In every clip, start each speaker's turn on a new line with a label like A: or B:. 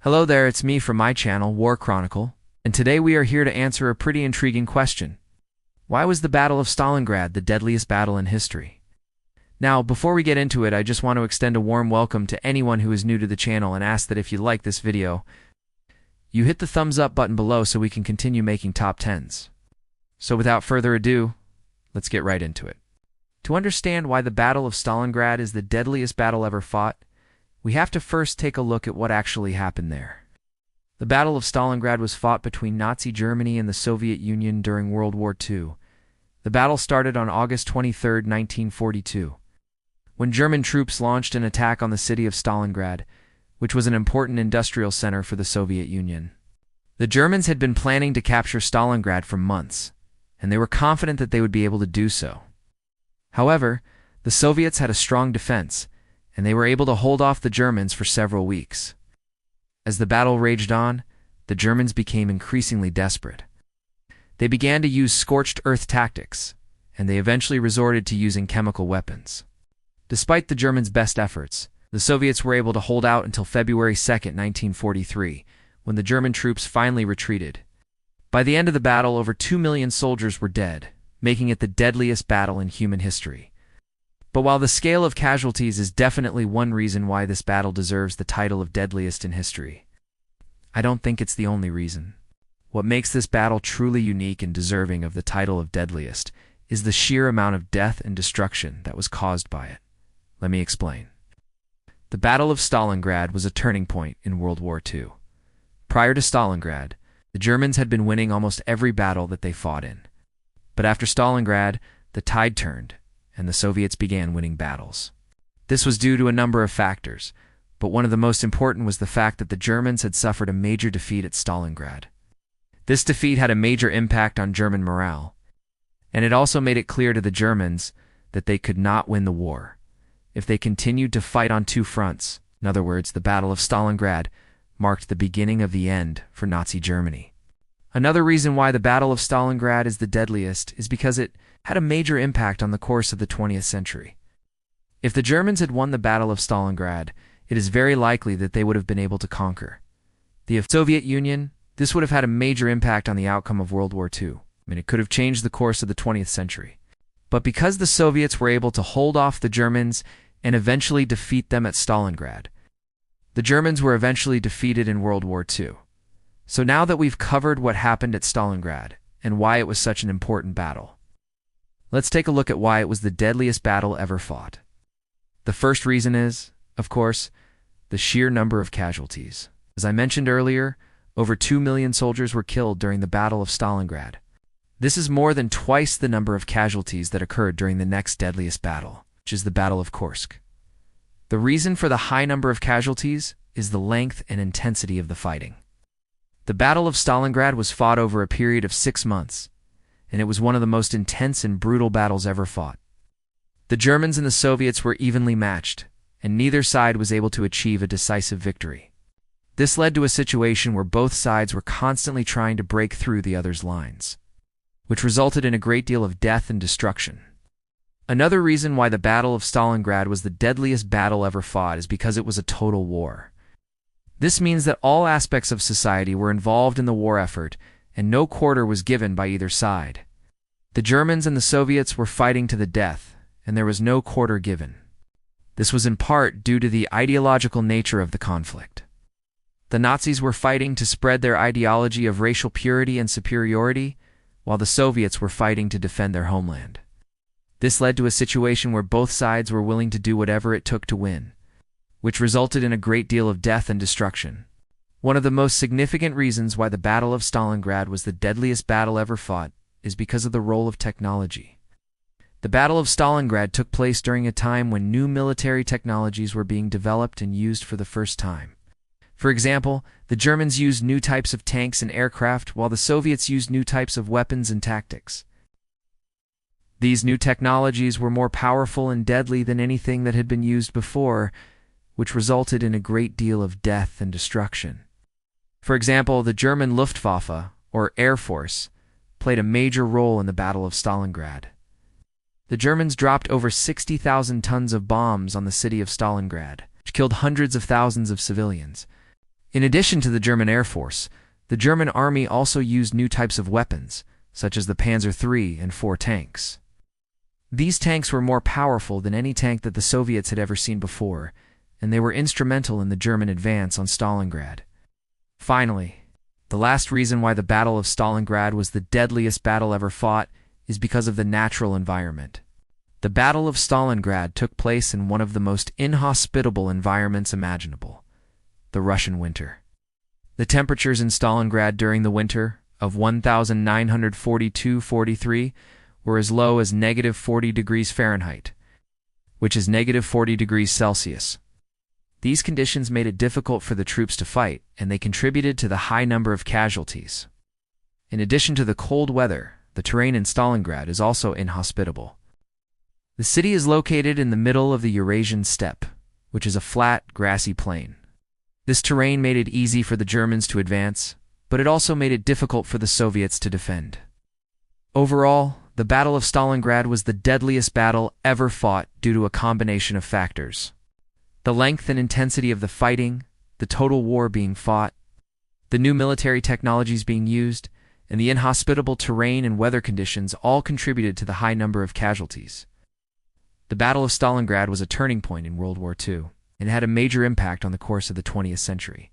A: Hello there, it's me from my channel, War Chronicle, and today we are here to answer a pretty intriguing question. Why was the Battle of Stalingrad the deadliest battle in history? Now, before we get into it, I just want to extend a warm welcome to anyone who is new to the channel and ask that if you like this video, you hit the thumbs up button below so we can continue making top 10s. So without further ado, let's get right into it. To understand why the Battle of Stalingrad is the deadliest battle ever fought, we have to first take a look at what actually happened there. The Battle of Stalingrad was fought between Nazi Germany and the Soviet Union during World War II. The battle started on August 23, 1942, when German troops launched an attack on the city of Stalingrad, which was an important industrial center for the Soviet Union. The Germans had been planning to capture Stalingrad for months, and they were confident that they would be able to do so. However, the Soviets had a strong defense, and they were able to hold off the Germans for several weeks. As the battle raged on, the Germans became increasingly desperate. They began to use scorched earth tactics, and they eventually resorted to using chemical weapons. Despite the Germans' best efforts, the Soviets were able to hold out until February 2, 1943, when the German troops finally retreated. By the end of the battle, over 2 million soldiers were dead, making it the deadliest battle in human history. But while the scale of casualties is definitely one reason why this battle deserves the title of deadliest in history, I don't think it's the only reason. What makes this battle truly unique and deserving of the title of deadliest is the sheer amount of death and destruction that was caused by it. Let me explain. The Battle of Stalingrad was a turning point in World War II. Prior to Stalingrad, the Germans had been winning almost every battle that they fought in. But after Stalingrad, the tide turned, and the Soviets began winning battles. This was due to a number of factors, but one of the most important was the fact that the Germans had suffered a major defeat at Stalingrad. This defeat had a major impact on German morale, and it also made it clear to the Germans that they could not win the war if they continued to fight on two fronts. In other words, the Battle of Stalingrad marked the beginning of the end for Nazi Germany. Another reason why the Battle of Stalingrad is the deadliest is because it had a major impact on the course of the 20th century. If the Germans had won the Battle of Stalingrad, it is very likely that they would have been able to conquer the Soviet Union. This would have had a major impact on the outcome of World War II. It could have changed the course of the 20th century. But because the Soviets were able to hold off the Germans and eventually defeat them at Stalingrad, the Germans were eventually defeated in World War II. So now that we've covered what happened at Stalingrad and why it was such an important battle, let's take a look at why it was the deadliest battle ever fought. The first reason is, of course, the sheer number of casualties. As I mentioned earlier, over 2 million soldiers were killed during the Battle of Stalingrad. This is more than twice the number of casualties that occurred during the next deadliest battle, which is the Battle of Kursk. The reason for the high number of casualties is the length and intensity of the fighting. The Battle of Stalingrad was fought over a period of 6 months, and it was one of the most intense and brutal battles ever fought. The Germans and the Soviets were evenly matched, and neither side was able to achieve a decisive victory. This led to a situation where both sides were constantly trying to break through the other's lines, which resulted in a great deal of death and destruction. Another reason why the Battle of Stalingrad was the deadliest battle ever fought is because it was a total war. This means that all aspects of society were involved in the war effort, and no quarter was given by either side. The Germans and the Soviets were fighting to the death, and there was no quarter given. This was in part due to the ideological nature of the conflict. The Nazis were fighting to spread their ideology of racial purity and superiority, while the Soviets were fighting to defend their homeland. This led to a situation where both sides were willing to do whatever it took to win, which resulted in a great deal of death and destruction. One of the most significant reasons why the Battle of Stalingrad was the deadliest battle ever fought is because of the role of technology. The Battle of Stalingrad took place during a time when new military technologies were being developed and used for the first time. For example, the Germans used new types of tanks and aircraft, while the Soviets used new types of weapons and tactics. These new technologies were more powerful and deadly than anything that had been used before, which resulted in a great deal of death and destruction. For example, the German Luftwaffe, or Air Force, played a major role in the Battle of Stalingrad. The Germans dropped over 60,000 tons of bombs on the city of Stalingrad, which killed hundreds of thousands of civilians. In addition to the German Air Force, the German Army also used new types of weapons, such as the Panzer III and IV tanks. These tanks were more powerful than any tank that the Soviets had ever seen before, and they were instrumental in the German advance on Stalingrad. Finally, the last reason why the Battle of Stalingrad was the deadliest battle ever fought is because of the natural environment. The Battle of Stalingrad took place in one of the most inhospitable environments imaginable, the Russian winter. The temperatures in Stalingrad during the winter of 1942-43 were as low as -40 degrees Fahrenheit, which is -40 degrees Celsius. These conditions made it difficult for the troops to fight, and they contributed to the high number of casualties. In addition to the cold weather, the terrain in Stalingrad is also inhospitable. The city is located in the middle of the Eurasian steppe, which is a flat, grassy plain. This terrain made it easy for the Germans to advance, but it also made it difficult for the Soviets to defend. Overall, the Battle of Stalingrad was the deadliest battle ever fought due to a combination of factors. The length and intensity of the fighting, the total war being fought, the new military technologies being used, and the inhospitable terrain and weather conditions all contributed to the high number of casualties. The Battle of Stalingrad was a turning point in World War II, and had a major impact on the course of the 20th century.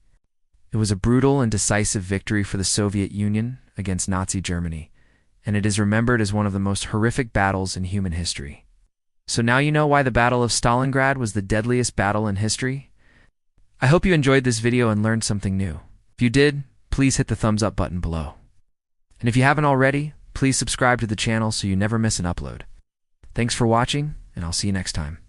A: It was a brutal and decisive victory for the Soviet Union against Nazi Germany, and it is remembered as one of the most horrific battles in human history. So now you know why the Battle of Stalingrad was the deadliest battle in history? I hope you enjoyed this video and learned something new. If you did, please hit the thumbs up button below. And if you haven't already, please subscribe to the channel so you never miss an upload. Thanks for watching, and I'll see you next time.